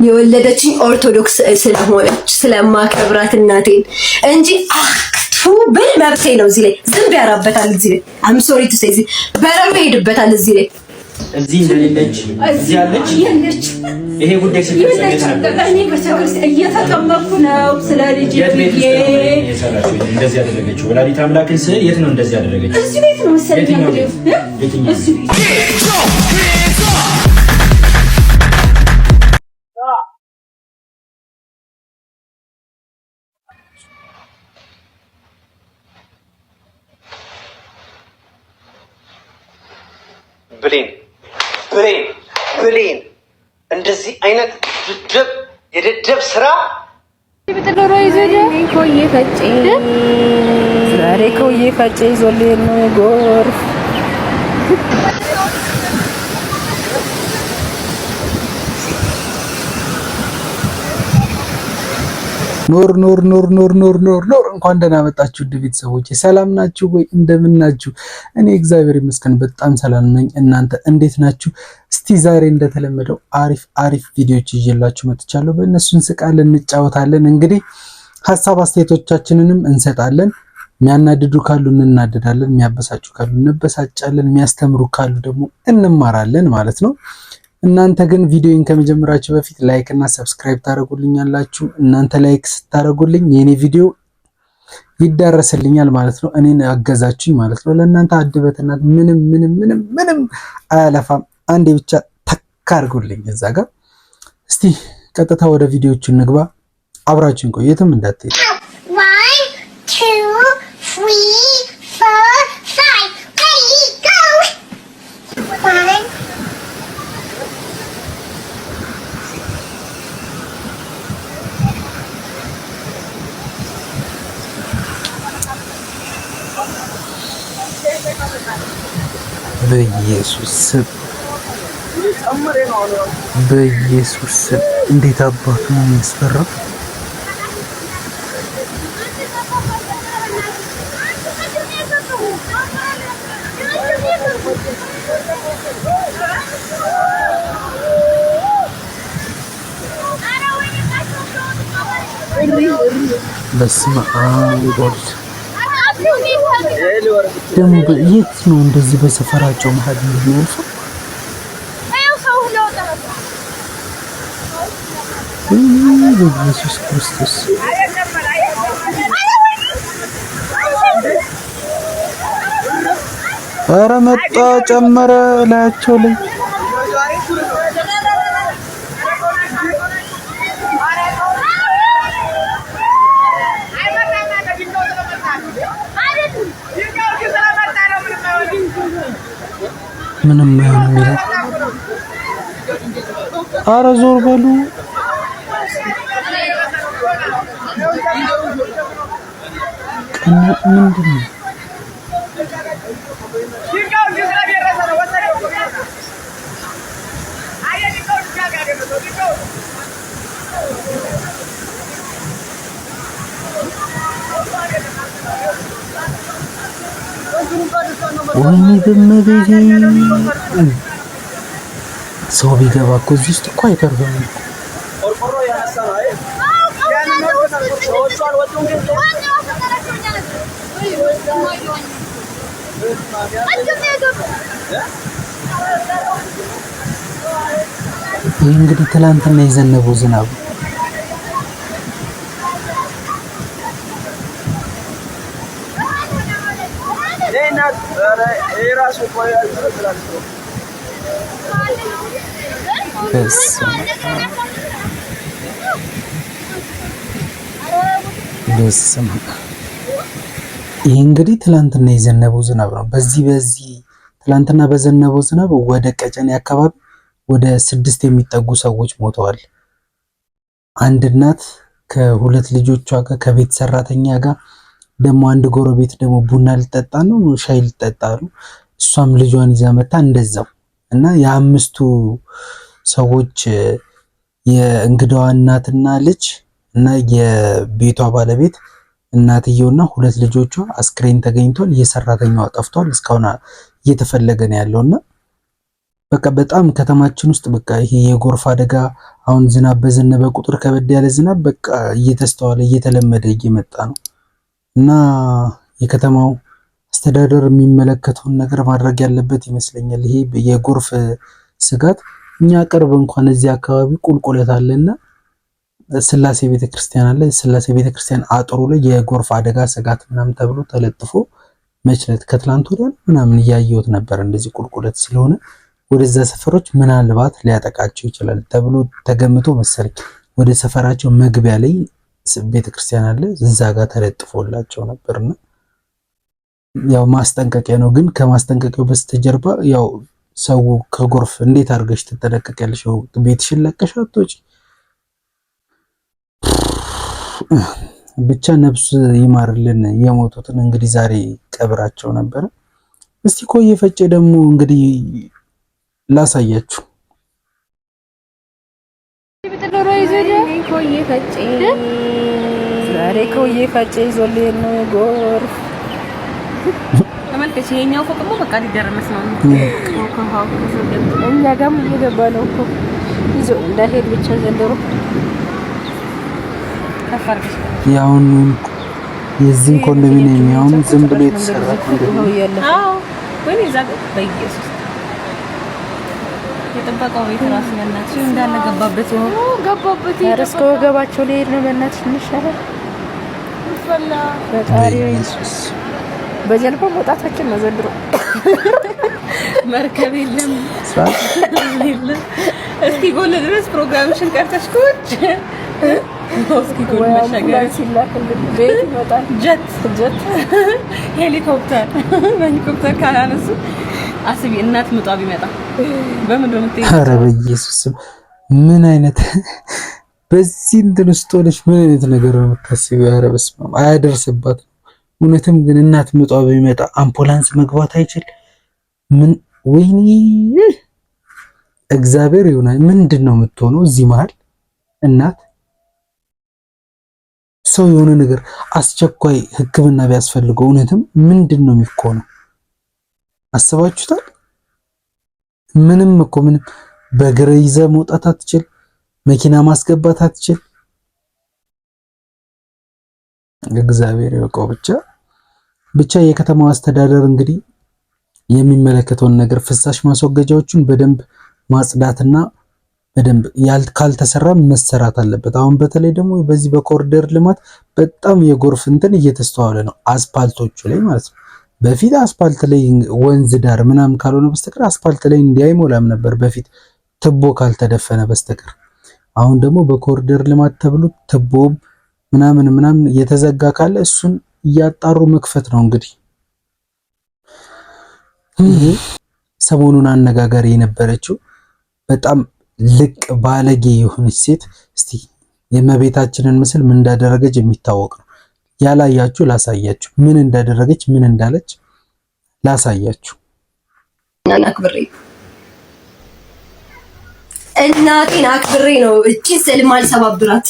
የወለደችኝ ኦርቶዶክስ ስለሆነች ስለማከብራት እናቴን እንጂ አክቱ ብል መብቴ ነው። እዚህ ላይ ዝም ያራበታል። እዚህ ላይ አም ሶሪ ቱ ሴይ በረሮ ይሄድበታል። እዚህ ላይ እዚህ እንደሌለች እዚህ ያለች ይሄ ጉዳይ ስለተሰጠኝ እኔ በተክርስቲያን እየተጠመቅኩ ነው። ስለ ልጅ ብዬ እንደዚህ ያደረገችው ወላዲተ አምላክን ስል የት ነው እንደዚህ ያደረገችው? እዚህ ቤት ነው መሰለኝ። እዚህ ቤት ብሌን እንደዚህ አይነት የደደብ ስራ በተዶሮ ይዞኝ ኮዬ ፈጬ ዛሬ ኮዬ ፈጬ ይዞልኝ ጎርፍ ኖር እንኳን ደህና መጣችሁ ውድ ቤተሰቦቼ፣ ሰላም ናችሁ ወይ? እንደምን ናችሁ? እኔ እግዚአብሔር ይመስገን በጣም ሰላም ነኝ። እናንተ እንዴት ናችሁ? እስቲ ዛሬ እንደተለመደው አሪፍ ቪዲዮዎች ይዤላችሁ መጥቻለሁ። በእነሱ እንስቃለን፣ እንጫወታለን። እንግዲህ ሀሳብ አስተያየቶቻችንንም እንሰጣለን። የሚያናድዱ ካሉ እንናደዳለን፣ የሚያበሳጩ ካሉ እንበሳጫለን፣ የሚያስተምሩ ካሉ ደግሞ እንማራለን ማለት ነው። እናንተ ግን ቪዲዮን ከመጀመራችሁ በፊት ላይክ እና ሰብስክራይብ ታደርጉልኛላችሁ። እናንተ ላይክ ስታደርጉልኝ የኔ ቪዲዮ ይዳረስልኛል ማለት ነው። እኔን አገዛችሁኝ ማለት ነው። ለእናንተ አድበትና ምንም አያለፋም። አንዴ ብቻ ተካ አድርጉልኝ እዛ ጋር። እስቲ ቀጥታ ወደ ቪዲዮቹ እንግባ። አብራችሁን ቆዩ፣ የትም እንዳትሄዱ። 1 2 3 4 5 ready go 1 በኢየሱስ ስም እንዴት አባቱ ነው የሚያስፈራው! በስመ አብ ወልድ ደግሞ የት ነው እንደዚህ በሰፈራቸው መሀል የሚያልፈው? ኢየሱስ ክርስቶስ ኧረ መጣ ጨመረ ላያቸው ላይ ምንም አይሆንም ይላል። ኧረ ዞር በሉ። ምንድን ነው? ወይኔ በመቤቴ ሰው ቢገባ እኮ እዚህ ውስጥ እኮ አይተርፍም። ይህ እንግዲህ ትላንትና የዘነበው ዝናብ ይህ እንግዲህ ትላንትና የዘነበው ዝናብ ነው። በዚህ ትላንትና በዘነበው ዝናብ ወደ ቀጨኔ አካባቢ ወደ 6 የሚጠጉ ሰዎች ሞተዋል። አንድ እናት ከሁለት ልጆቿ ጋር ከቤት ሰራተኛ ጋር ደግሞ አንድ ጎረቤት ደግሞ ቡና ሊጠጣ ነው ሻይ ሊጠጣ ነው። እሷም ልጇን ይዛ መጣ እንደዛው እና የአምስቱ ሰዎች የእንግዳዋ እናትና ልጅ እና የቤቷ ባለቤት እናትየውና ሁለት ልጆቿ አስክሬን ተገኝቷል። የሰራተኛዋ ጠፍቷል። እስካሁን እየተፈለገ ነው ያለውና በቃ በጣም ከተማችን ውስጥ በቃ ይሄ የጎርፍ አደጋ አሁን ዝናብ በዘነበ ቁጥር ከበድ ያለ ዝናብ በቃ እየተስተዋለ እየተለመደ እየመጣ ነው እና የከተማው አስተዳደር የሚመለከተውን ነገር ማድረግ ያለበት ይመስለኛል። ይሄ የጎርፍ ስጋት እኛ ቅርብ እንኳን እዚህ አካባቢ ቁልቁለት አለና ስላሴ ቤተክርስቲያን አለ። ስላሴ ቤተክርስቲያን አጥሩ ላይ የጎርፍ አደጋ ስጋት ምናምን ተብሎ ተለጥፎ መችለት ከትላንት ወዲያ ምናምን እያየሁት ነበር። እንደዚህ ቁልቁለት ስለሆነ ወደዛ ሰፈሮች ምናልባት ሊያጠቃቸው ይችላል ተብሎ ተገምቶ መሰለኝ ወደ ሰፈራቸው መግቢያ ላይ ቤተክርስቲያን አለ እዛ ጋር ተለጥፎላቸው ነበርና ያው ማስጠንቀቂያ ነው። ግን ከማስጠንቀቂያው በስተጀርባ ያው ሰው ከጎርፍ እንዴት አድርገሽ ትጠነቀቂያለሽ? ቤትሽን ለቀሽ አትወጪ። ብቻ ነፍስ ይማርልን የሞቱትን። እንግዲህ ዛሬ ቀብራቸው ነበረ። እስቲ ኮዬ ፈጬ ደግሞ እንግዲህ ላሳያችሁ። ዛሬ ኮዬ ፈጬ ይዞልን ነው ጎርፍ ተመልከች። ይሄኛው ፎቅ ደግሞ በቃ ሊደረመስ ነው። እኛ ጋርም እየገባ ነው እኮ ይዞ እንዳይሄድ ብቻ ዘንድሮ ያውን የዚህ ኮንዶሚኒየም ያውን ዝም ብሎ የተሰራ ኮንዶሚኒየም አዎ ወይ እዛ በኢየሱስ የጠበቀው ቤት ራስ ያናችሁ እንዳለ ገባበት ነው ገባበት ያረስኮ ገባቸው ላይ ነው በእናትሽ እንሻለ ፈላ በጣሪ ኢየሱስ በጀልባ መውጣታችን ነው ዘንድሮ። መርከብ የለም እስኪ ጎል ድረስ ፕሮግራምሽን ቀርተሽ ቁጭ እስኪ ጎል መሻገር ሲላክልን ቤት ይመጣል። ጀት ሄሊኮፕተር ካላነሱ አስቢ እናት ምጧ ቢመጣ በምን ነው የምትይው? ኧረ በኢየሱስ ምን አይነት በዚህ እንትን ውስጥ ሆነሽ ምን አይነት ነገር ነው የምታስቢው? ኧረ በስመ አብ አያደርስባት። እውነትም ግን እናት ምጧ ቢመጣ አምቡላንስ መግባት አይችል ምን ወይኔ እግዚአብሔር ይሆናል። ምንድነው የምትሆነው እዚህ መሃል እናት ሰው የሆነ ነገር አስቸኳይ ሕክምና ቢያስፈልገው እውነትም ምንድነው የሚሆነው? አስባችሁታል? ምንም እኮ ምንም በእግር ይዘህ መውጣት አትችል፣ መኪና ማስገባት አትችል። እግዚአብሔር ያውቀው። ብቻ የከተማው አስተዳደር እንግዲህ የሚመለከተውን ነገር ፍሳሽ ማስወገጃዎቹን በደንብ ማጽዳትና በደንብ ካልተሰራ መሰራት አለበት። አሁን በተለይ ደግሞ በዚህ በኮሪደር ልማት በጣም የጎርፍ እንትን እየተስተዋለ ነው፣ አስፓልቶቹ ላይ ማለት ነው። በፊት አስፓልት ላይ ወንዝ ዳር ምናምን ካልሆነ በስተቀር አስፓልት ላይ እንዲያይሞላም ነበር በፊት ትቦ ካልተደፈነ በስተቀር። አሁን ደግሞ በኮሪደር ልማት ተብሎ ትቦ ምናምን እየተዘጋ ካለ እሱን እያጣሩ መክፈት ነው። እንግዲህ ይሄ ሰሞኑን አነጋጋሪ የነበረችው በጣም ልቅ ባለጌ የሆነች ሴት እስቲ የእመቤታችንን ምስል ምን እንዳደረገች የሚታወቅ ነው። ያላያችሁ ላሳያችሁ፣ ምን እንዳደረገች ምን እንዳለች ላሳያችሁ። እናቴን አክብሬ ነው እቺ ስዕል ማልሰባብራት።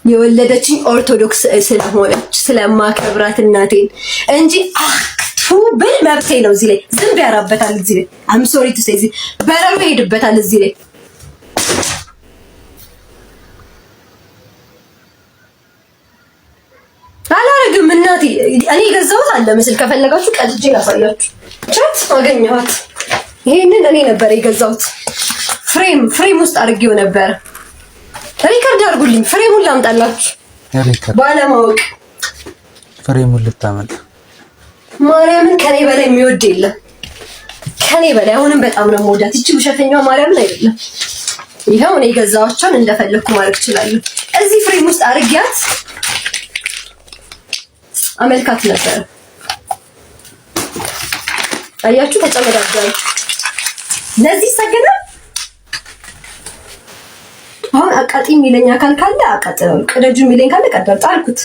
የወለደችኝ ኦርቶዶክስ ስለሆነች ስለማከብራት እናቴን እንጂ አክቱ ብል መብቴ ነው። እዚህ ላይ ዝም ቢያራበታል እዚህ ላይ አም ሶሪ ቱ ሴይ እዚህ በረሩ ሄድበታል እዚህ ላይ አላረግም። እናቴ እኔ ገዛሁት አለ ምስል ከፈለጋችሁ ቀድጄ ላሳያችሁ። ቻት አገኘኋት። ይሄንን እኔ ነበር የገዛሁት። ፍሬም ውስጥ አድርጌው ነበር። ሪከርድ አድርጉልኝ። ፍሬሙን ላምጣላችሁ። ባለማወቅ ፍሬሙን ልታመጣ ማርያምን ከኔ በላይ የሚወድ የለም። ከኔ በላይ አሁንም በጣም ነው የምወዳት። እቺ ውሸተኛዋ ማርያምን አይደለም። ይሄው እኔ የገዛኋቸውን እንደፈለኩ ማለት እችላለሁ። እዚህ ፍሬም ውስጥ አድርጊያት አመልካት ነበር። አያችሁ ተጨመዳጃለሁ። ለዚህ ሰገደ አሁን አቃጢ የሚለኝ አካል ካለ አቃጥለው፣ ቅደጁ የሚለኝ ካለ ቀደው ጣልኩት።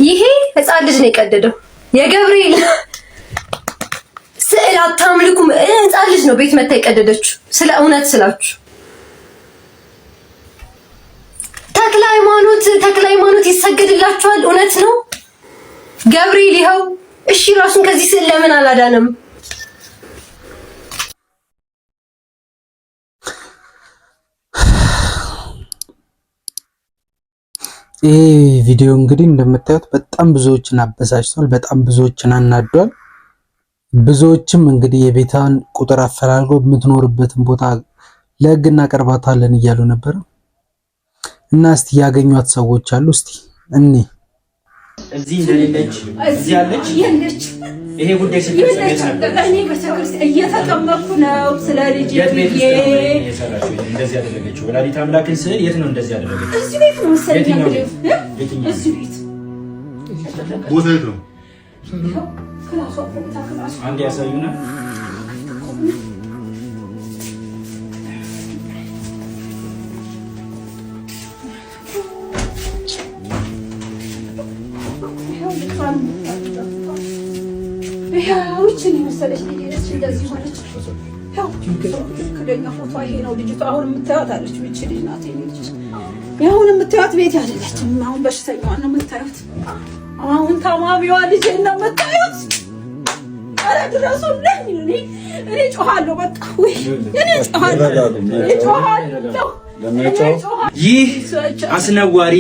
ይሄ ህፃን ልጅ ነው የቀደደው። የገብርኤል ስዕል አታምልኩም። ህፃን ልጅ ነው ቤት መታ የቀደደችው። ስለ እውነት ስላችሁ ተክለ ሃይማኖት ይሰገድላችኋል። እውነት ነው። ገብርኤል ይኸው። እሺ ራሱን ከዚህ ስዕል ለምን አላዳነም? ይሄ ቪዲዮ እንግዲህ እንደምታዩት በጣም ብዙዎችን አበሳጭቷል፣ በጣም ብዙዎችን አናዷል። ብዙዎችም እንግዲህ የቤቷን ቁጥር አፈላልጎ የምትኖርበትን ቦታ ለህግ እናቀርባታለን እያሉ ነበር። እና እስቲ ያገኟት ሰዎች አሉ። እስቲ እኔ እዚህ እንደሌለች እዚህ ያለች ይሄ ጉዳይ ሲፈጸም እኔ በተክርስቲያን እየተጠመቅኩ ነው። ስለ ልጅ እንደዚህ ያደረገችው ወላዲተ አምላክን ስዕል የት ነው እንደዚህ ያደረገችው? እዚህ ቤት ነው መሰለኝ። እዚህ ቤት ቦታ የት ነው? አንድ ያሳዩና ይችን የመሰለች ልጅ ነች። እንደዚህ ሆነች። ትክክለኛ ፎቶ ይሄ ነው። ልጅቷ አሁን የምታዩት አለች። ይቺ ልጅ ናት። አሁን የምታዩት ቤት አይደለችም። አሁን በሽተኛዋን ነው የምታዩት። አሁን ታማሚዋ ልጅ ነው የምታዩት። ኧረ ድረሱልኝ! እኔ ጮሃለሁ። በቃ ወይ እኔ ጮሃለሁ። ይህ አስነዋሪ፣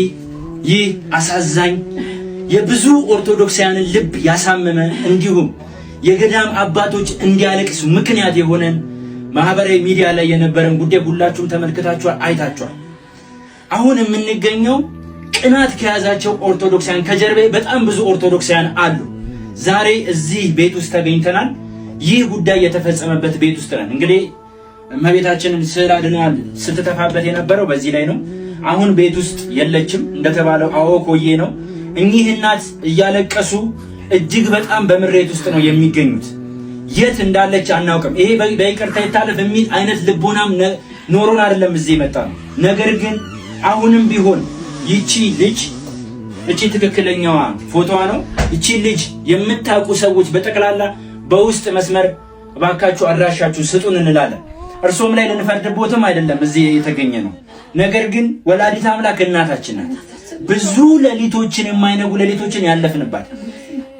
ይህ አሳዛኝ፣ የብዙ ኦርቶዶክሳውያንን ልብ ያሳመመ እንዲሁም የገዳም አባቶች እንዲያለቅሱ ምክንያት የሆነን ማህበራዊ ሚዲያ ላይ የነበረን ጉዳይ ሁላችሁም ተመልክታችኋል፣ አይታችኋል። አሁን የምንገኘው ቅናት ከያዛቸው ኦርቶዶክሳውያን ከጀርባ በጣም ብዙ ኦርቶዶክሳውያን አሉ። ዛሬ እዚህ ቤት ውስጥ ተገኝተናል። ይህ ጉዳይ የተፈጸመበት ቤት ውስጥ ነን። እንግዲህ እመቤታችንን ስዕል አድኗል ስትተፋበት የነበረው በዚህ ላይ ነው። አሁን ቤት ውስጥ የለችም። እንደተባለው አዎ ኮዬ ነው። እኚህ እናት እያለቀሱ እጅግ በጣም በምሬት ውስጥ ነው የሚገኙት። የት እንዳለች አናውቅም። ይሄ በይቅርታ ይታለፍ የሚል አይነት ልቦናም ኖሮን አይደለም እዚህ የመጣ ነው። ነገር ግን አሁንም ቢሆን ይቺ ልጅ እቺ ትክክለኛዋ ፎቶዋ ነው። እቺ ልጅ የምታውቁ ሰዎች በጠቅላላ በውስጥ መስመር እባካችሁ አድራሻችሁ ስጡን እንላለን። እርሶም ላይ ልንፈርድቦትም አይደለም እዚህ የተገኘ ነው። ነገር ግን ወላዲተ አምላክ እናታችን ናት። ብዙ ሌሊቶችን የማይነጉ ሌሊቶችን ያለፍንባት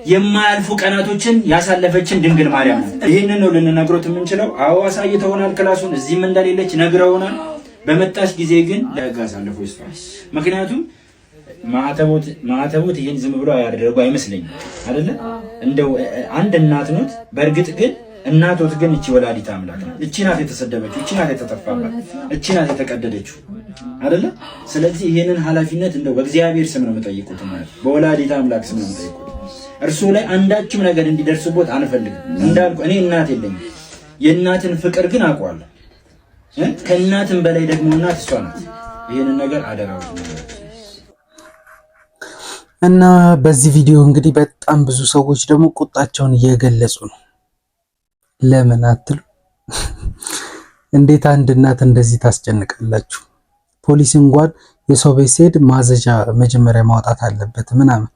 የማያልፉ ቀናቶችን ያሳለፈችን ድንግል ማርያም ናት። ይህንን ነው ልንነግሮት የምንችለው። አዎ አሳይተውናል። ክላሱን እዚህም እንደሌለች ነግረውናል። በመጣች ጊዜ ግን ለህግ አሳልፎ ይስጣል። ምክንያቱም ማዕተቦት ይሄን ዝም ብሎ ያደረጉ አይመስለኝም አይደለ? እንደው አንድ እናት ኖት። በእርግጥ ግን እናቶት ግን እቺ ወላዲተ አምላክ ናት። እቺ ናት የተሰደበችው፣ እቺ ናት የተጠፋባት፣ እቺ ናት የተቀደደችው አይደለ? ስለዚህ ይሄንን ኃላፊነት እንደው በእግዚአብሔር ስም ነው የምጠይቁት ማለት በወላዲተ አምላክ ስም ነው የምጠይቁት። እርሱ ላይ አንዳችም ነገር እንዲደርስቦት አንፈልግም። እንዳልኩ እኔ እናት የለኝም። የእናትን ፍቅር ግን አውቀዋለሁ። ከእናትም በላይ ደግሞ እናት እሷ ናት። ይሄንን ነገር አደራው እና በዚህ ቪዲዮ እንግዲህ በጣም ብዙ ሰዎች ደግሞ ቁጣቸውን እየገለጹ ነው። ለምን አትሉ? እንዴት አንድ እናት እንደዚህ ታስጨንቃላችሁ? ፖሊስ እንኳን የሰው ቤት ሲሄድ ማዘዣ መጀመሪያ ማውጣት አለበት ምናምን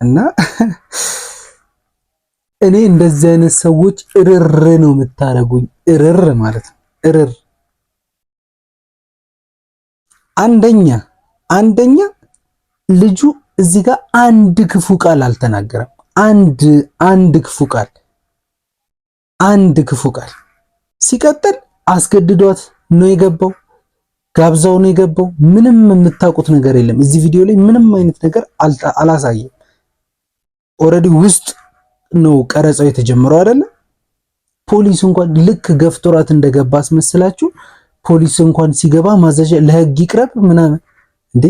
እና እኔ እንደዚህ አይነት ሰዎች እርር ነው የምታረጉኝ። እርር ማለት ነው እርር። አንደኛ ልጁ እዚህ ጋር አንድ ክፉ ቃል አልተናገረም። አንድ ክፉ ቃል ሲቀጥል አስገድዷት ነው የገባው፣ ጋብዛው ነው የገባው። ምንም የምታውቁት ነገር የለም። እዚህ ቪዲዮ ላይ ምንም አይነት ነገር አላሳየም። ኦልሬዲ ውስጥ ነው ቀረጻው የተጀመረው አይደለ? ፖሊስ እንኳን ልክ ገፍቶራት እንደገባ አስመስላችሁ ፖሊስ እንኳን ሲገባ ማዘዣ ለህግ ይቅረብ ምናምን እንዴ!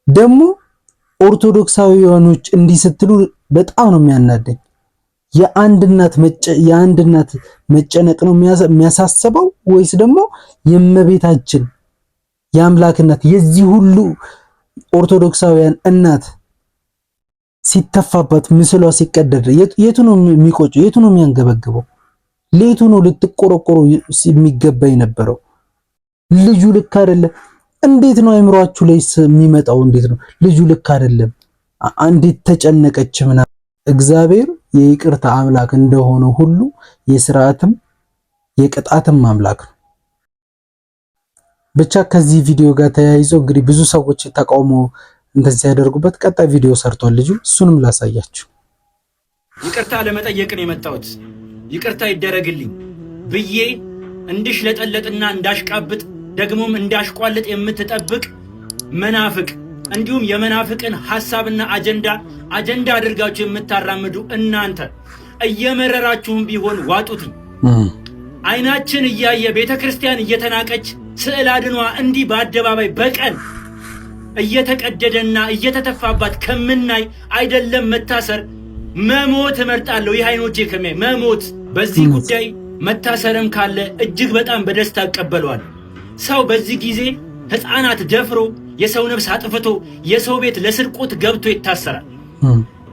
ደግሞ ኦርቶዶክሳዊያኖች እንዲህ ስትሉ በጣም ነው የሚያናደኝ። የአንድ እናት መጨነቅ ነው የሚያሳስበው ወይስ ደግሞ የእመቤታችን የአምላክ እናት የዚህ ሁሉ ኦርቶዶክሳውያን እናት ሲተፋባት ምስሏ ሲቀደድ የቱ ነው የሚቆጨው? የቱ ነው የሚያንገበግበው? ሌቱ ነው ልትቆረቆሩ የሚገባ የነበረው? ልጁ ልክ አይደለም። እንዴት ነው አይምሯችሁ ላይ የሚመጣው? እንዴት ነው ልጁ ልክ አይደለም፣ እንዴት ተጨነቀች ምናምን። እግዚአብሔር የይቅርታ አምላክ እንደሆነ ሁሉ የሥርዓትም የቅጣትም አምላክ ነው። ብቻ ከዚህ ቪዲዮ ጋር ተያይዞ እንግዲህ ብዙ ሰዎች ተቃውሞ እንደዚህ ያደርጉበት ቀጣይ ቪዲዮ ሰርቷል ልጁ። እሱንም ላሳያችሁ። ይቅርታ ለመጠየቅ ነው የመጣሁት። ይቅርታ ይደረግልኝ ብዬ እንድሽለጠለጥና እንዳሽቃብጥ ደግሞም እንዳሽቋልጥ የምትጠብቅ መናፍቅ እንዲሁም የመናፍቅን ሐሳብና አጀንዳ አድርጋችሁ የምታራምዱ እናንተ እየመረራችሁም ቢሆን ዋጡት። አይናችን እያየ ቤተክርስቲያን እየተናቀች ስዕል አድኗ እንዲህ በአደባባይ በቀን እየተቀደደና እየተተፋባት ከምናይ አይደለም መታሰር መሞት እመርጣለሁ። ይህ አይኖቼ ከሚያይ መሞት። በዚህ ጉዳይ መታሰርም ካለ እጅግ በጣም በደስታ እቀበለዋለሁ። ሰው በዚህ ጊዜ ሕፃናት ደፍሮ የሰው ነፍስ አጥፍቶ የሰው ቤት ለስርቆት ገብቶ ይታሰራል።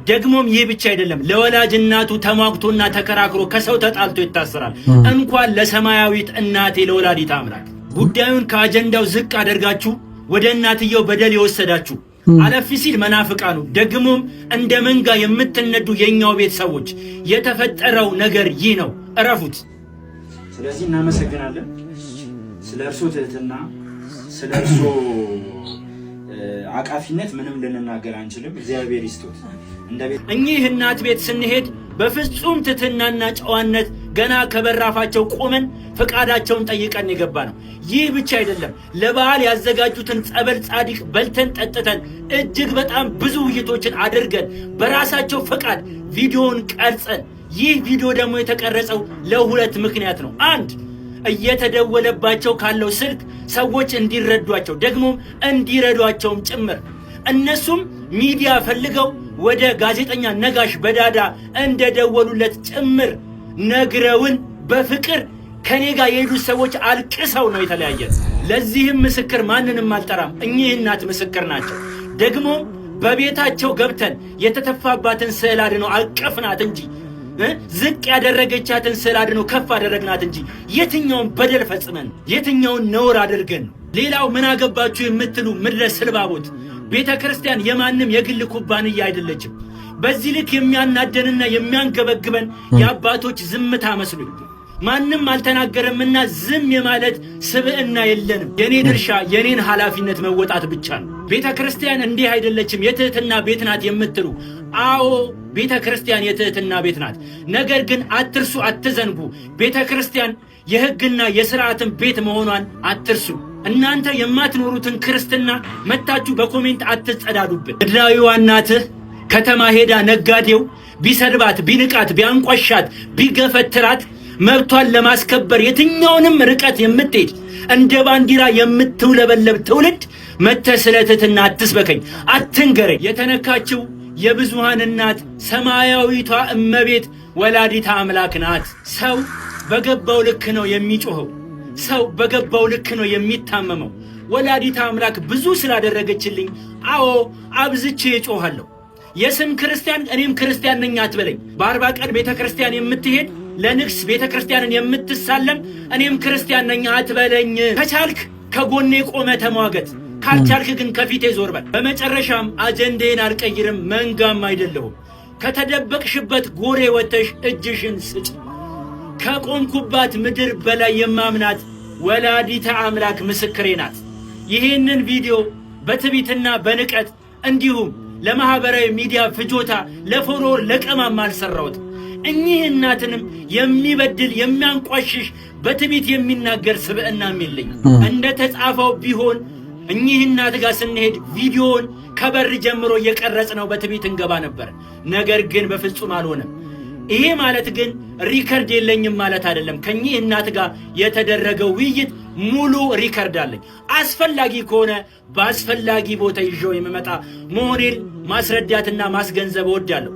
ደግሞም ይህ ብቻ አይደለም፣ ለወላጅ እናቱ ተሟግቶና ተከራክሮ ከሰው ተጣልቶ ይታሰራል። እንኳን ለሰማያዊት እናቴ ለወላዲተ አምላክ ጉዳዩን ከአጀንዳው ዝቅ አደርጋችሁ ወደ እናትየው በደል የወሰዳችሁ አለፍ ሲል መናፍቃኑ ደግሞም እንደ መንጋ የምትነዱ የኛው ቤት ሰዎች የተፈጠረው ነገር ይህ ነው። እረፉት። ስለዚህ እናመሰግናለን። ስለ እርሶ ትህትና፣ ስለ እርሶ አቃፊነት ምንም ልንናገር አንችልም። እግዚአብሔር ይስጡት። እኚህ እናት ቤት ስንሄድ በፍጹም ትህትናና ጨዋነት ገና ከበራፋቸው ቆመን ፈቃዳቸውን ጠይቀን የገባ ነው። ይህ ብቻ አይደለም፣ ለበዓል ያዘጋጁትን ጸበል ጻዲቅ በልተን ጠጥተን እጅግ በጣም ብዙ ውይይቶችን አድርገን በራሳቸው ፈቃድ ቪዲዮን ቀርጸን፣ ይህ ቪዲዮ ደግሞ የተቀረጸው ለሁለት ምክንያት ነው። አንድ እየተደወለባቸው ካለው ስልክ ሰዎች እንዲረዷቸው ደግሞም እንዲረዷቸውም ጭምር እነሱም ሚዲያ ፈልገው ወደ ጋዜጠኛ ነጋሽ በዳዳ እንደደወሉለት ጭምር ነግረውን በፍቅር ከኔ ጋር የሄዱት ሰዎች አልቅሰው ነው የተለያየ። ለዚህም ምስክር ማንንም አልጠራም። እኚህ እናት ምስክር ናቸው። ደግሞ በቤታቸው ገብተን የተተፋባትን ስዕል አድኖ አቀፍናት እንጂ ዝቅ ያደረገቻትን ስዕል አድኖ ከፍ አደረግናት እንጂ የትኛውን በደል ፈጽመን የትኛውን ነውር አድርገን። ሌላው ምን አገባችሁ የምትሉ ምድረ ስልባቦት፣ ቤተ ክርስቲያን የማንም የግል ኩባንያ አይደለችም። በዚህ ልክ የሚያናደንና የሚያንገበግበን የአባቶች ዝምታ መስሉኝ ማንም አልተናገረምና ዝም የማለት ስብዕና የለንም። የኔ ድርሻ የኔን ኃላፊነት መወጣት ብቻ ነው። ቤተ ክርስቲያን እንዲህ አይደለችም የትህትና ቤት ናት የምትሉ፣ አዎ ቤተ ክርስቲያን የትህትና ቤት ናት። ነገር ግን አትርሱ፣ አትዘንጉ። ቤተ ክርስቲያን የሕግና የሥርዓትን ቤት መሆኗን አትርሱ። እናንተ የማትኖሩትን ክርስትና መታችሁ በኮሜንት አትጸዳዱብን። ምድራዊዋ እናትህ ከተማ ሄዳ ነጋዴው ቢሰድባት፣ ቢንቃት፣ ቢያንቋሻት፣ ቢገፈትራት መብቷን ለማስከበር የትኛውንም ርቀት የምትሄድ እንደ ባንዲራ የምትውለበለብ ትውልድ መተህ ስለ ትህትና አትስበከኝ፣ አትንገረኝ። የተነካችው የብዙሃን እናት ሰማያዊቷ እመቤት ወላዲተ አምላክ ናት። ሰው በገባው ልክ ነው የሚጮኸው። ሰው በገባው ልክ ነው የሚታመመው። ወላዲተ አምላክ ብዙ ስላደረገችልኝ አዎ አብዝቼ እጮሃለሁ። የስም ክርስቲያን እኔም ክርስቲያን ነኝ አትበለኝ። በ40 ቀን ቤተ ክርስቲያን የምትሄድ ለንግስ ቤተ ክርስቲያንን የምትሳለም እኔም ክርስቲያን ነኝ አትበለኝ። ከቻልክ ከጎኔ ቆመ ተሟገት፣ ካልቻልክ ግን ከፊቴ ዞር በል። በመጨረሻም አጀንዴን አልቀይርም፣ መንጋም አይደለሁም። ከተደበቅሽበት ጎሬ ወተሽ እጅሽን ስጭ። ከቆምኩባት ምድር በላይ የማምናት ወላዲተ አምላክ ምስክሬ ናት። ይህንን ቪዲዮ በትዕቢትና በንቀት እንዲሁም ለማህበራዊ ሚዲያ ፍጆታ ለፎሎወር ለቀማም አልሰራሁት። እኚህ እናትንም የሚበድል የሚያንቋሽሽ በትዕቢት የሚናገር ስብዕናም የለኝ። እንደ ተጻፈው ቢሆን እኚህ እናት ጋር ስንሄድ ቪዲዮውን ከበር ጀምሮ እየቀረጽ ነው በትዕቢት እንገባ ነበር። ነገር ግን በፍጹም አልሆነም። ይሄ ማለት ግን ሪከርድ የለኝም ማለት አይደለም። ከኚህ እናት ጋር የተደረገው ውይይት ሙሉ ሪከርድ አለኝ። አስፈላጊ ከሆነ በአስፈላጊ ቦታ ይዤው የምመጣ መሆኔን ማስረዳትና ማስገንዘብ እወዳለሁ።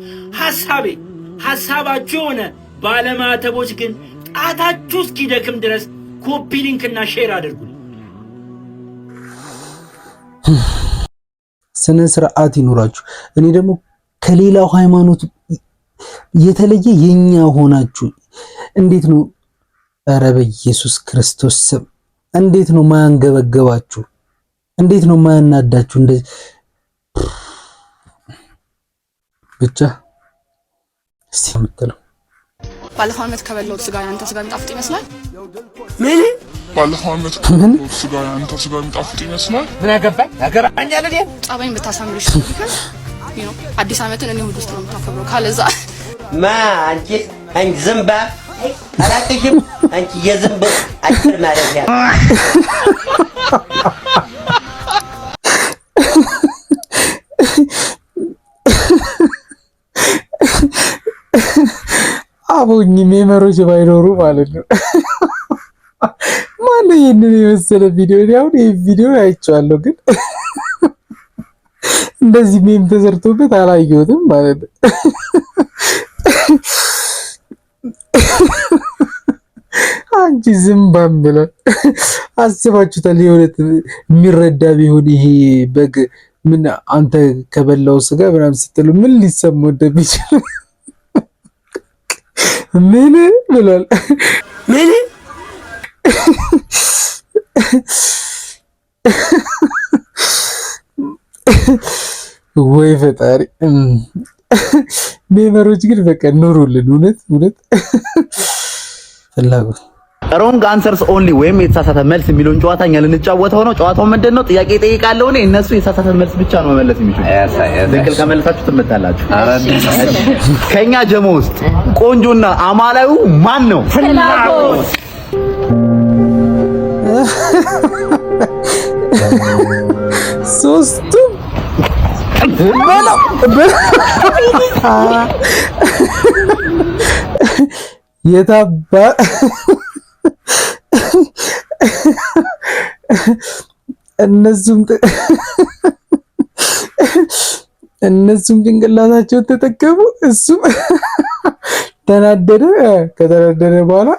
ሐሳባችሁ የሆነ ባለማተቦች ግን ጣታችሁ እስኪደክም ድረስ ኮፒ ሊንክና ሼር አድርጉ። ስነ ስርዓት ይኖራችሁ። እኔ ደግሞ ከሌላው ሃይማኖት የተለየ የኛ ሆናችሁ እንዴት ነው? ኧረ በኢየሱስ ክርስቶስ ስም እንዴት ነው ማያንገበገባችሁ? እንዴት ነው ማያናዳችሁ? እንደዚህ ብቻ እስቲ የምትለው ባለፈው ዓመት ከበላሁት ስጋ ያንተ ስጋ የሚጣፍጥ ይመስላል። ምን ባለፈው ዓመት ከበላሁት ስጋ ያንተ ስጋ የሚጣፍጥ ይመስላል። ምን ያገባኝ ያገባኛል እንዴ? ጸባይን ብታሳምርሽ ነው። አዲስ ዓመትን እኔ ሁሉ ውስጥ ነው የምታከብረው። ካለዛ አንቺ ዝምባ አላቅሽም። አንቺ የዝምብ አጭር ማለፊያ አቦኝ ሜመሮች ባይኖሩ ማለት ነው። ማነው ይሄንን የመሰለ ቪዲዮ ያውን ይሄ ቪዲዮ አይቼዋለሁ፣ ግን እንደዚህ ሜም ተሰርቶበት አላየሁትም ማለት ነው። አንቺ ዝምባም ብለ አስባችሁታል? የሆነት የሚረዳ ቢሆን ይሄ በግ ምን አንተ ከበላው ስጋ ምናምን ስትሉ ምን ሊሰማው እንደሚችል ምን ብሏል? ምን ወይ ፈጣሪ። ሜመሮች ግን በቃ ኖሩልን። እውነት ፍላጎት ሮንግ አንሰርስ ኦንሊ ወይም የተሳሳተ መልስ የሚለውን ጨዋታ እኛ ልንጫወተው ነው። ጨዋታው ምንድነው? ጥያቄ ጠይቃለሁ እኔ፣ እነሱ የተሳሳተ መልስ ብቻ ነው መመለስ የሚችሉት። ትክክል ከመለሳችሁ ትመታላችሁ። ከኛ ጀሞ ውስጥ ቆንጆና አማላዩ ማን ነው? ፍላጎት። ሶስቱም የታባ እነሱም ጭንቅላታቸውን ተጠቀሙ። እሱም ተናደደ። ከተናደደ በኋላ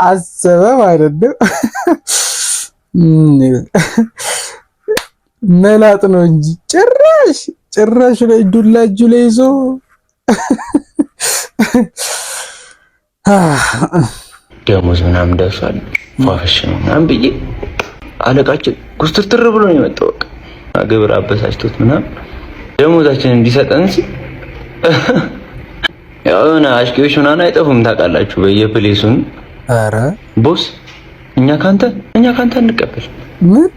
አሰበ ማለት ነው። መላጥ ነው እንጂ ጭራሽ ላይ ዱላ እጁ ላይ ይዞ ደሞዝ ምናምን ደርሷል ፋሽ ነው ምናምን ብዬ አለቃችን ኩስትርትር ብሎ ነው የመጣው። በቃ ግብር አበሳጭቶት ምናምን ደሞዛችን እንዲሰጠን ሲል ያውና አሽቂዎች ምናምን አይጠፉም ታውቃላችሁ፣ በየፕሌሱን። ኧረ ቦስ እኛ ካንተ እንቀበል ምን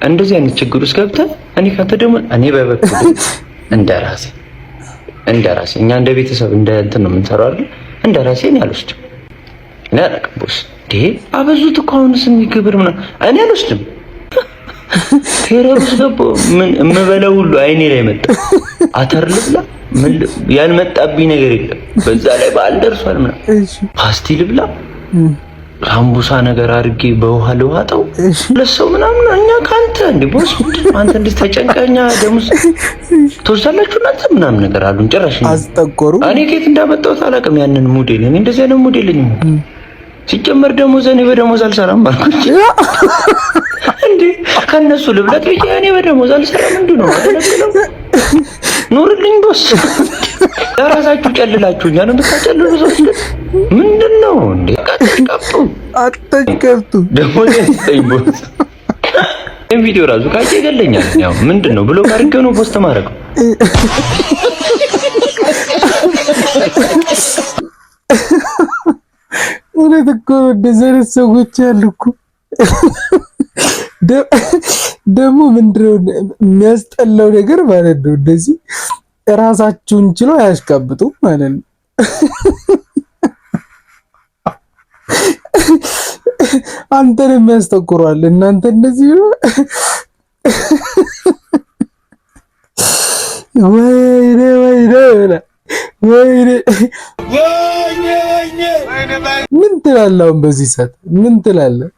እንደዚህ አይነት ችግር ውስጥ ገብተህ እኔ ካንተ ደግሞ እኔ በበኩሌ እንደራሴ እኛ እንደ ቤተሰብ እንደ እንትን ነው የምንሰራው አይደል? እንደራሴ እኔ አልወስድም። እኔ አላውቅም ቦስ እንዴ አበዙት እኮ አሁንስ ግብር ምናምን እኔ አልወስድም። ቴሮስ ገቦ ምን የምበለው ሁሉ አይኔ ላይ መጣ። አተር ልብላ ምን ያልመጣብኝ ነገር የለም። በዛ ላይ በዓል ደርሷል ምናምን ፓስቲ ልብላ አምቡሳ ነገር አድርጌ በውሃ ልዋጠው ለሰው ምናምን እኛ ካንተ እንዴ ቦስ አንተ እንዴ ተጨንቀኛ ደሞዝ ተወሰላችሁ እናንተ ምናምን ነገር አሉን። ጭራሽ አስጠቆሩ። እኔ ከየት እንዳመጣሁት አላውቅም ያንን ሞዴል። እኔ እንደዚህ አይነት ሞዴል ነኝ ሲጀመር ደሞዝ እኔ በደሞዝ አልሰራም አልኩኝ እንዴ ከነሱ ልብላት ብዬ እኔ በደሞዝ አልሰራም ምንድነው አደረግለው ኑርልኝ ቦስ ለራሳችሁ ጨልላችሁኛ ነው የምታጨልሉ ሰዎች ምንድነው እንዴ አትቀጡ ደሞዝ ይስጠኝ ቦስ ይሄን ቪዲዮ ራሱ ካየ ይገለኛል። ያው ምንድነው ብሎ ካርገው ነው ፖስት ማድረግ እውነት እኮ እንደዚህ አይነት ሰዎች አሉ እኮ። ደግሞ ምንድነው የሚያስጠላው ነገር ማለት ነው፣ እንደዚህ ራሳቸውን ችሎ አያሽቃብጡም ማለት ነው። አንተን የሚያስጠቁሯል። እናንተ እንደዚህ ነው። ወይኔ ምን ትላለህ አሁን በዚህ ሰዓት ምን ትላለህ?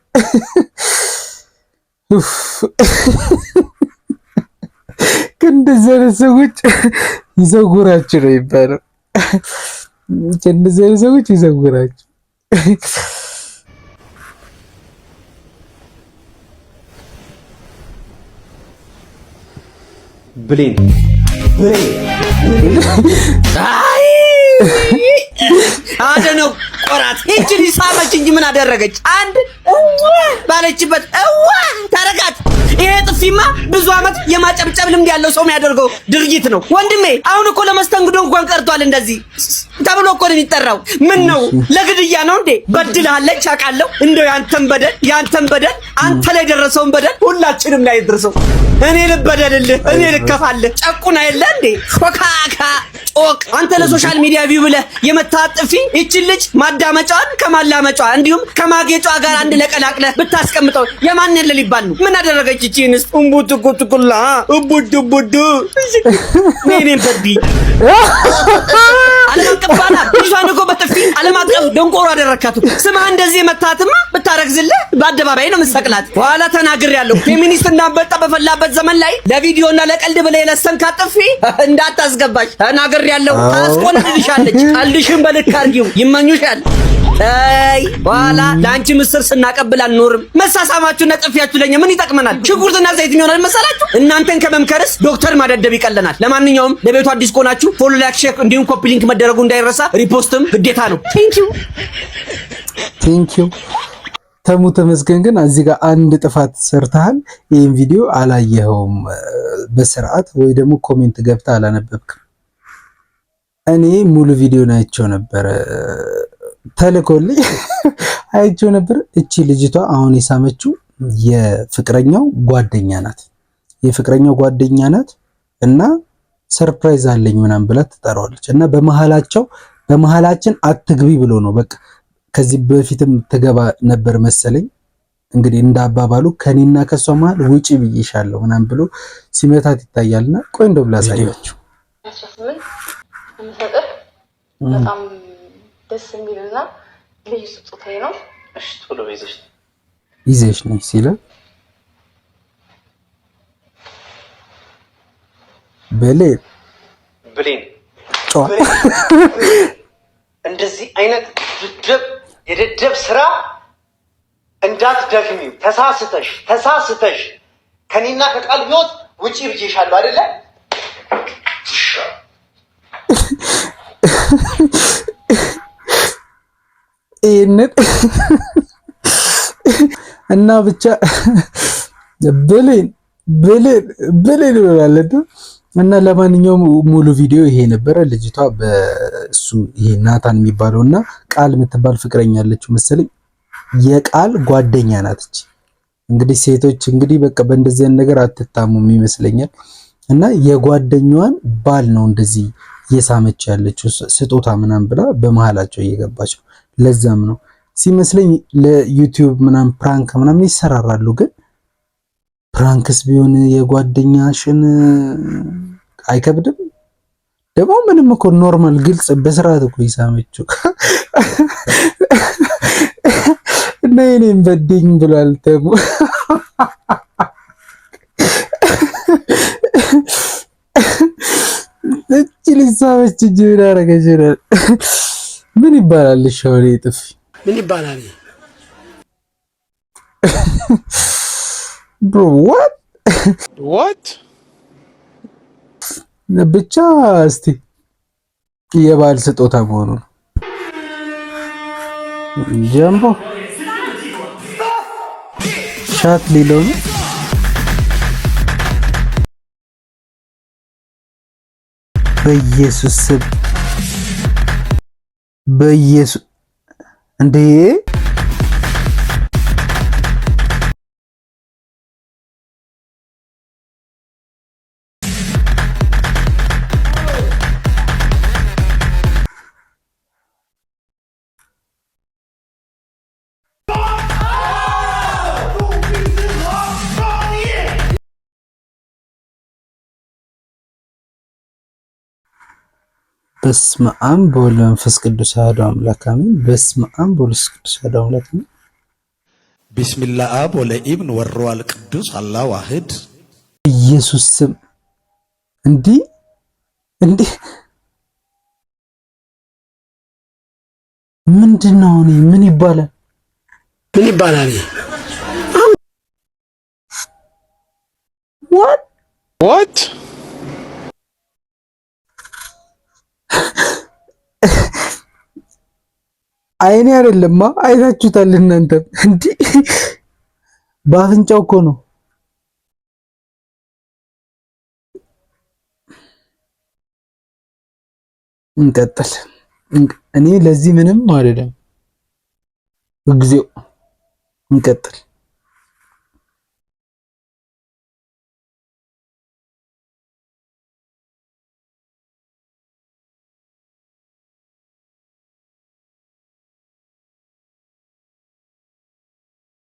ከእንደዚህ አይነት ሰዎች ይዘውራችሁ ነው የሚባለው። ከእንደዚህ አይነት ሰዎች ይዘውራችሁ። ብሌን አደነው ቆራት እቺ ሳመች እንጂ ምን አደረገች? አንድ ባለችበት ታረጋት። ይሄ ጥፊማ ብዙ አመት የማጨብጨብ ልምድ ያለው ሰው የሚያደርገው ድርጊት ነው ወንድሜ። አሁን እኮ ለመስተንግዶ እንኳን ቀርቷል እንደዚህ ተብሎ እኮ ነው የሚጠራው። ምን ነው ለግድያ ነው እንዴ? በድልሃለች አውቃለሁ። እንደው ያንተን በደል አንተ ላይ ደረሰውን በደል ሁላችንም ላይ ደረሰው። እኔ ልበደልልህ፣ እኔ ልከፋልህ። ጨቁና የለ እንዴ ኮካካ ጮክ። አንተ ለሶሻል ሚዲያ ቪው ብለህ የመታጠፊ እቺን ልጅ ማዳመጫዋን ከማላመጫዋ እንዲሁም ከማጌጫዋ ጋር አንድ ለቀላቅለህ ብታስቀምጠው የማን የለ ሊባል ነው? ምን አደረገች እቺንስ? ኡምቡት ኩኩላ ኡቡድ ቡዱ ኔኔ በዲ ዓለም አቀፍ ባላ ልጅቷን እኮ በጥፊ ዓለም አቀፍ ደንቆሮ አደረካቱ። ስማ እንደዚህ መታትማ ብታረግዝልህ በአደባባይ ነው የምትሰቅላት። በኋላ ተናግሬያለሁ። ፌሚኒስት እንዳንበጣ በፈላበት ዘመን ላይ ለቪዲዮና ለቀልድ ብለህ የለሰንካት ጥፊ እንዳታስገባሽ ተናግሬያለሁ። ታስቆንድልሻለች። ቀልድሽን በልክ አድርጊው። ይመኙሻል። አይ በኋላ ለአንቺ ምስር ስናቀብል አንኖርም። መሳሳማችሁና ጥፊያችሁ ለኛ ምን ይጠቅመናል? ሽንኩርትና ዘይት የሚሆናል መሰላችሁ? እናንተን ከመምከርስ ዶክተር ማደደብ ይቀለናል። ለማንኛውም ለቤቱ አዲስ ከሆናችሁ ፎሎ፣ ላይክ፣ ሼር እንዲሁም ኮፒ ሊንክ መደረጉ እንዳይረሳ። ሪፖስትም ግዴታ ነው። ቴንክ ዩ ተሙ ተመስገን። ግን እዚህ ጋር አንድ ጥፋት ሰርተሃል። ይሄን ቪዲዮ አላየኸውም በስርዓት ወይ ደግሞ ኮሜንት ገብተህ አላነበብክም። እኔ ሙሉ ቪዲዮን አይቼው ነበር ተልኮልኝ አይቼው ነበር። እቺ ልጅቷ አሁን የሳመችው የፍቅረኛው ጓደኛ ናት። የፍቅረኛው ጓደኛ ናት እና ሰርፕራይዝ አለኝ ምናምን ብላ ትጠራዋለች እና በመሃላችን አትግቢ ብሎ ነው በቃ። ከዚህ በፊትም ትገባ ነበር መሰለኝ እንግዲህ እንዳባባሉ ከኔና ከሷ መሃል ውጪ ብዬሻለሁ ምናምን ብሎ ሲመታት ይታያልና ቆይ እንደው ላሳያችሁ። በጣም ደስ የሚልና ልዩ ስጦታዬ ነው። እሺ ቶሎ ይዘሽ ነኝ ሲለ ብሌን እንደዚህ አይነት የደደብ ስራ እንዳትደግሚው። ተሳስተሽ ከኔና ከቃል ህይወት ውጪ ብዬሻለሁ አይደለ? ይሄንን እና ብቻ ብሌን ይላል እና ለማንኛውም ሙሉ ቪዲዮ ይሄ ነበረ። ልጅቷ በሱ ይሄ ናታን የሚባለውና ቃል የምትባል ፍቅረኛ ያለችው መሰለኝ የቃል ጓደኛ ናት። እንግዲህ ሴቶች እንግዲህ በቃ በእንደዚህ አይነት ነገር አትታሙም ይመስለኛል። እና የጓደኛዋን ባል ነው እንደዚህ እየሳመች ያለችው ስጦታ ምናምን ብላ በመሃላቸው እየገባች ነው። ለዛም ነው ሲመስለኝ ለዩቲዩብ ምናምን ፕራንክ ምናምን ይሰራራሉ። ግን ፕራንክስ ቢሆን የጓደኛሽን አይከብድም? ደግሞ ምንም እኮ ኖርማል ግልጽ በስርዓት እኮ ይሳመችው እና እኔም በደኝ ብሏል ደግሞ እቺ ልሳመች እንጂ ምን አደረገች? ምን ይባላል? ሻውሪ ጥፊ ምን ይባላል? ብሮ what ብቻ እስቲ የባል ስጦታ መሆኑ ነው። ጀምቦ ሻት ሊለው ነው። በኢየሱስ ስም በኢየሱስ እንዴ! በስመ አብ ወወልድ ወመንፈስ ቅዱስ አሐዱ አምላክ አሜን። በስመ አብ ወወልድ ቅዱስ አሐዱ አምላክ አሜን። ቢስሚላህ አብ ወለኢብን ወሩሃል ቅዱስ አላሁ ዋህድ። ኢየሱስ ስም እንዲህ ምንድነው? ምን ይባላል? what አይኔ አይደለማ አይታችሁታል እናንተ። እንዲህ በአፍንጫው እኮ ነው። እንቀጥል። እኔ ለዚህ ምንም አይደለም። እግዚኦ እንቀጥል።